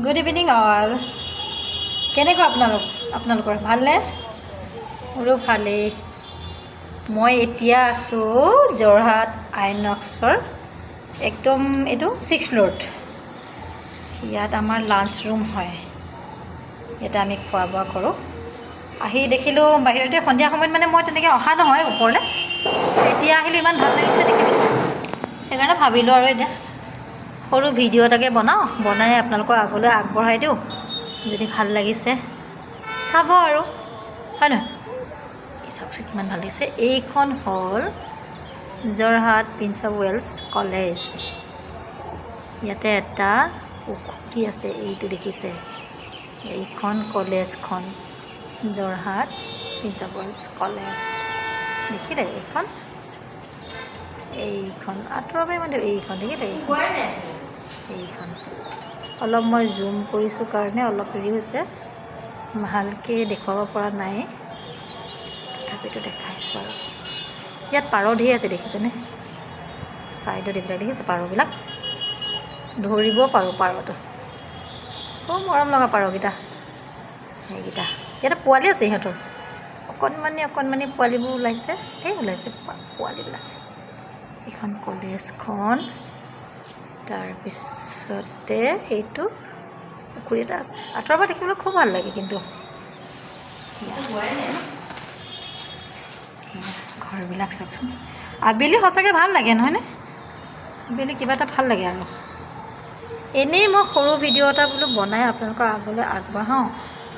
Good evening all. কেনেকুৱা আপোনালোকৰ ভালনে? মোৰো ভালেই। মই এতিয়া আছোঁ যোৰহাট আইনক্সৰ একদম এইটো 6th ফ্ল'ৰত। ইয়াত আমাৰ লাঞ্চ ৰুম হয়, ইয়াতে আমি খোৱা বোৱা কৰোঁ। আহি দেখিলোঁ বাহিৰতে সন্ধিয়া সময়ত মানে মই তেনেকৈ অহা নহয় ওপৰলৈ, এতিয়া আহিলোঁ ইমান ভাল লাগিছে দেখিলোঁ, সেইকাৰণে ভাবিলোঁ আৰু এতিয়া সৰু ভিডিঅ' এটাকে বনাই আপোনালোকৰ আগলৈ আগবঢ়াই দিওঁ। যদি ভাল লাগিছে চাব আৰু, হয় নহয়? এই চাওকচোন কিমান ভাল লাগিছে। এইখন হ'ল Jorhat Prince of Wales College. ইয়াতে এটা পুখুৰী আছে, এইটো দেখিছে? এইখন কলেজখন Jorhat Prince of Wales College. দেখিলে এইখন আঁতৰৰ পৰা মানে এইখন দেখিলে? এইখন অলপ মই জুম কৰিছোঁ কাৰণে অলপ হেৰি হৈছে, ভালকৈ দেখুৱাব পৰা নাই, তথাপিতো দেখাইছোঁ আৰু। ইয়াত পাৰ ধেৰ আছে দেখিছেনে? ছাইডত এইবিলাক দেখিছে পাৰবিলাক? ধৰিব পাৰোঁ পাৰটো, খুব মৰম লগা পাৰকেইটা। সেইকেইটা ইয়াতে পোৱালি আছে, সিহঁতৰ অকণমানি পোৱালিবোৰ ওলাইছে, ধেৰ ওলাইছে পোৱালিবিলাক। এইখন কলেজখন, তাৰপিছতে এইটো পুখুৰী এটা আছে। আঁতৰৰ পৰা দেখিবলৈ খুব ভাল লাগে, কিন্তু ঘৰবিলাক চাওকচোন। আবেলি সঁচাকৈ ভাল লাগে নহয়নে? আবেলি কিবা এটা ভাল লাগে আৰু। এনেই মই সৰু ভিডিঅ' এটা বোলো বনাই আপোনালোকৰ আগলৈ আগবঢ়াওঁ।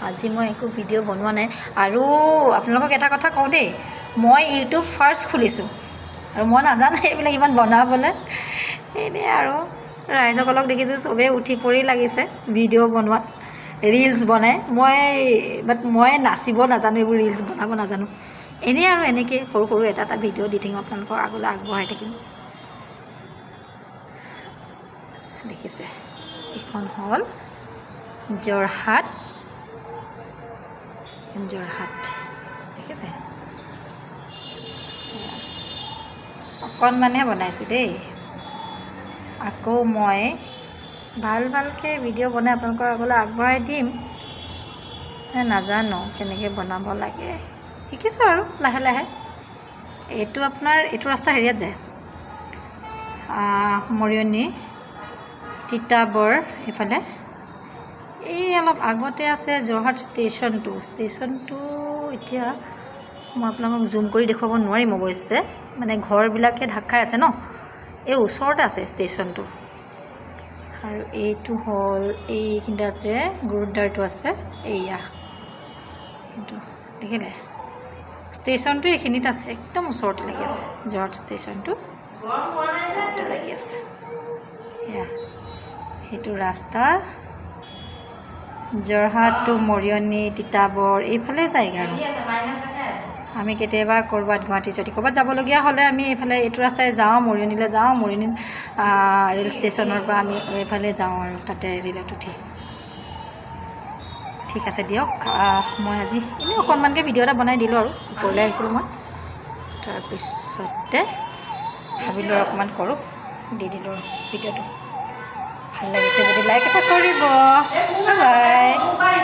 আজি মই একো ভিডিঅ' বনোৱা নাই। আৰু আপোনালোকক এটা কথা কওঁ দেই, মই ইউটিউব ফাৰ্ষ্ট খুলিছোঁ আৰু মই নাজানো এইবিলাক ইমান বনাবলৈ। এনেই আৰু ৰাইজসকলক দেখিছোঁ চবেই উঠি পৰি লাগিছে ভিডিঅ' বনোৱাত, ৰিলচ বনাই। মই নাচিব নাজানো, এইবোৰ ৰিলচ বনাব নাজানো। এনেই আৰু এনেকৈ সৰু এটা ভিডিঅ' দি থাকিম, আপোনালোকৰ আগলৈ আগবঢ়াই থাকিম। দেখিছে? এইখন হ'ল যোৰহাট দেখিছে? অকণমানহে বনাইছোঁ দেই। আকৌ মই ভালকৈ ভিডিঅ' বনাই আপোনালোকৰ আগলৈ আগবঢ়াই দিম। নাজানো কেনেকৈ বনাব লাগে, শিকিছোঁ আৰু লাহে লাহে। এইটো ৰাস্তা হেৰিয়াত যায়, মৰিয়নি তিতাবৰ এইফালে। এই অলপ আগতে আছে যোৰহাট ষ্টেচনটো এতিয়া মই আপোনালোকক জুম কৰি দেখুৱাব নোৱাৰিম অৱশ্যে, মানে ঘৰবিলাকে ঢাক খাই আছে ন। এই ওচৰতে আছে ষ্টেচনটো। আৰু এইটো হ'ল এইখিনিতে আছে গুৰুদ্বাৰটো আছে, এইয়া এইটো দেখিলে? ষ্টেচনটো এইখিনিত আছে, একদম ওচৰতে লাগি আছে। যোৰহাট ষ্টেচনটো ওচৰতে লাগি আছে। এয়া সেইটো ৰাস্তা যোৰহাট টু মৰিয়নি তিতাবৰ এইফালে যায়গৈ। আৰু আমি কেতিয়াবা ক'ৰবাত গুৱাহাটী যদি ক'ৰবাত যাবলগীয়া হ'লে আমি এইফালে এইটো ৰাস্তাই যাওঁ, মৰিয়নিলৈ যাওঁ। মৰিয়নিত ৰে'ল ষ্টেচনৰ পৰা আমি এইফালে যাওঁ আৰু তাতে ৰে'লত উঠি। ঠিক আছে দিয়ক, মই আজি এনেই অকণমানকৈ ভিডিঅ' এটা বনাই দিলোঁ আৰু ওপৰলৈ আহিছিলোঁ মই। তাৰপিছতে ভাবিলোঁ আৰু অকণমান কৰোঁ, দি দিলোঁ ভিডিঅ'টো। ভাল লাগিছে যদি লাইক এটা কৰিব। Bye bye.